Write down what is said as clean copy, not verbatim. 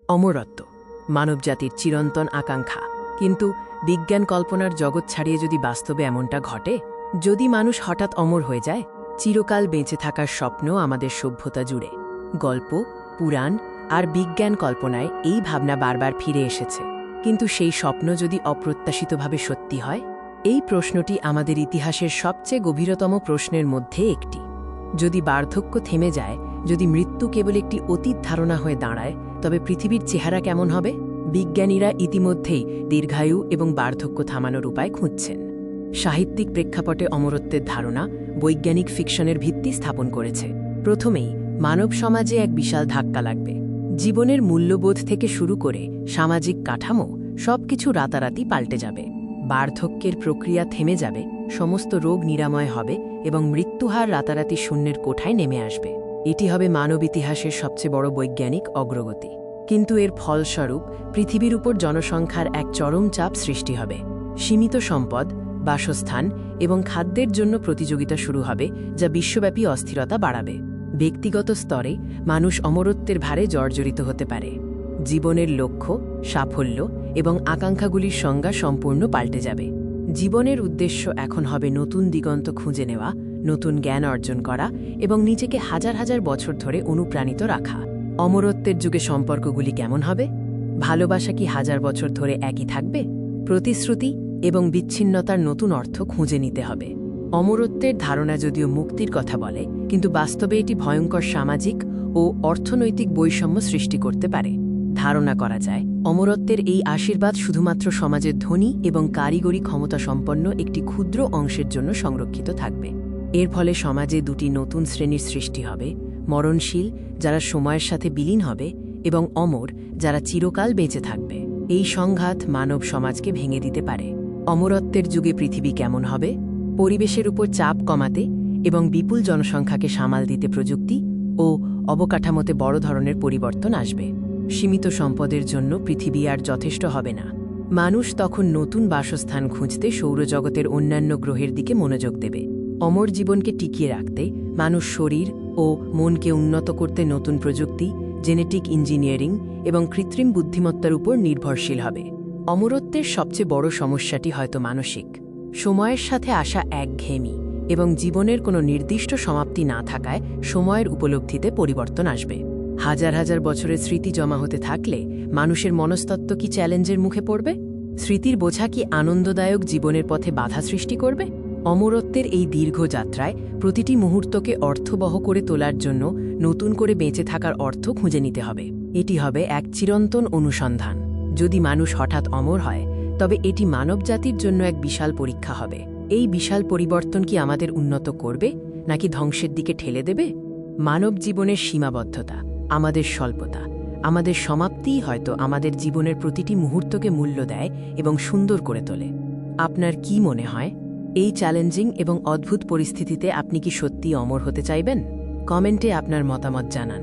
অমরত্ব মানবজাতির চিরন্তন আকাঙ্ক্ষা। কিন্তু বিজ্ঞান কল্পনার জগৎ ছাড়িয়ে যদি বাস্তবে এমনটা ঘটে, যদি মানুষ হঠাৎ অমর হয়ে যায়, চিরকাল বেঁচে থাকার স্বপ্ন আমাদের সভ্যতা জুড়ে গল্প, পুরাণ আর বিজ্ঞান কল্পনায় এই ভাবনা বারবার ফিরে এসেছে। কিন্তু সেই স্বপ্ন যদি অপ্রত্যাশিতভাবে সত্যি হয়, এই প্রশ্নটি আমাদের ইতিহাসের সবচেয়ে গভীরতম প্রশ্নের মধ্যে একটি। যদি বার্ধক্য থেমে যায়, যদি মৃত্যু কেবল একটি অতীত ধারণা হয়ে দাঁড়ায়, তবে পৃথিবীর চেহারা কেমন হবে? বিজ্ঞানীরা ইতিমধ্যেই দীর্ঘায়ু এবং বার্ধক্য থামানোর উপায় খুঁজছেন। সাহিত্যিক প্রেক্ষাপটে অমরত্বের ধারণা বৈজ্ঞানিক ফিকশনের ভিত্তি স্থাপন করেছে। প্রথমেই মানব সমাজে এক বিশাল ধাক্কা লাগবে। জীবনের মূল্যবোধ থেকে শুরু করে সামাজিক কাঠামো সবকিছু রাতারাতি পাল্টে যাবে। বার্ধক্যের প্রক্রিয়া থেমে যাবে, সমস্ত রোগ নিরাময় হবে এবং মৃত্যুহার রাতারাতি শূন্যের কোঠায় নেমে আসবে। এটি হবে মানব ইতিহাসের সবচেয়ে বড় বৈজ্ঞানিক অগ্রগতি। কিন্তু এর ফলস্বরূপ পৃথিবীর উপর জনসংখ্যার এক চরম চাপ সৃষ্টি হবে। সীমিত সম্পদ, বাসস্থান এবং খাদ্যের জন্য প্রতিযোগিতা শুরু হবে, যা বিশ্বব্যাপী অস্থিরতা বাড়াবে। ব্যক্তিগত স্তরে মানুষ অমরত্বের ভারে জর্জরিত হতে পারে। জীবনের লক্ষ্য, সাফল্য এবং আকাঙ্ক্ষাগুলির সংজ্ঞা সম্পূর্ণ পাল্টে যাবে। জীবনের উদ্দেশ্য এখন হবে নতুন দিগন্ত খুঁজে নেওয়া, নতুন জ্ঞান অর্জন করা এবং নিজেকে হাজার হাজার বছর ধরে অনুপ্রাণিত রাখা। অমরত্বের যুগে সম্পর্কগুলি কেমন হবে? ভালোবাসা কি হাজার বছর ধরে একই থাকবে? প্রতিশ্রুতি এবং বিচ্ছিন্নতার নতুন অর্থ খুঁজে নিতে হবে। অমরত্বের ধারণা যদিও মুক্তির কথা বলে, কিন্তু বাস্তবে এটি ভয়ঙ্কর সামাজিক ও অর্থনৈতিক বৈষম্য সৃষ্টি করতে পারে। ধারণা করা যায়, অমরত্বের এই আশীর্বাদ শুধুমাত্র সমাজের ধনী এবং কারিগরি ক্ষমতাসম্পন্ন একটি ক্ষুদ্র অংশের জন্য সংরক্ষিত থাকবে। এর ফলে সমাজে দুটি নতুন শ্রেণীর সৃষ্টি হবে: মরণশীল, যারা সময়ের সাথে বিলীন হবে, এবং অমর, যারা চিরকাল বেঁচে থাকবে। এই সংঘাত মানব সমাজকে ভেঙে দিতে পারে। অমরত্বের যুগে পৃথিবী কেমন হবে? পরিবেশের উপর চাপ কমাতে এবং বিপুল জনসংখ্যাকে সামাল দিতে প্রযুক্তি ও অবকাঠামোতে বড় ধরনের পরিবর্তন আসবে। সীমিত সম্পদের জন্য পৃথিবী আর যথেষ্ট হবে না। মানুষ তখন নতুন বাসস্থান খুঁজতে সৌরজগতের অন্যান্য গ্রহের দিকে মনোযোগ দেবে। অমর জীবনকে টিকিয়ে রাখতে মানুষ শরীর ও মনকে উন্নত করতে নতুন প্রযুক্তি, জেনেটিক ইঞ্জিনিয়ারিং এবং কৃত্রিম বুদ্ধিমত্তার উপর নির্ভরশীল হবে। অমরত্বের সবচেয়ে বড় সমস্যাটি হয়তো মানসিক। সময়ের সাথে আসা একঘেয়েমি এবং জীবনের কোনো নির্দিষ্ট সমাপ্তি না থাকায় সময়ের উপলব্ধিতে পরিবর্তন আসবে। হাজার হাজার বছরের স্মৃতি জমা হতে থাকলে মানুষের মনস্তত্ত্ব কি চ্যালেঞ্জের মুখে পড়বে? স্মৃতির বোঝা কি আনন্দদায়ক জীবনের পথে বাধা সৃষ্টি করবে? অমরত্বের এই দীর্ঘ যাত্রায় প্রতিটি মুহূর্তকে অর্থবহ করে তোলার জন্য নতুন করে বেঁচে থাকার অর্থ খুঁজে নিতে হবে। এটি হবে এক চিরন্তন অনুসন্ধান। যদি মানুষ হঠাৎ অমর হয়, তবে এটি মানবজাতির জন্য এক বিশাল পরীক্ষা হবে। এই বিশাল পরিবর্তন কি আমাদের উন্নত করবে নাকি ধ্বংসের দিকে ঠেলে দেবে? মানব জীবনের সীমাবদ্ধতা, আমাদের স্বল্পতা, আমাদের সমাপ্তিই হয়তো আমাদের জীবনের প্রতিটি মুহূর্তকে মূল্য দেয় এবং সুন্দর করে তোলে। আপনার কি মনে হয়, এই চ্যালেঞ্জিং এবং অদ্ভুত পরিস্থিতিতে আপনি কি সত্যিই অমর হতে চাইবেন? কমেন্টে আপনার মতামত জানান।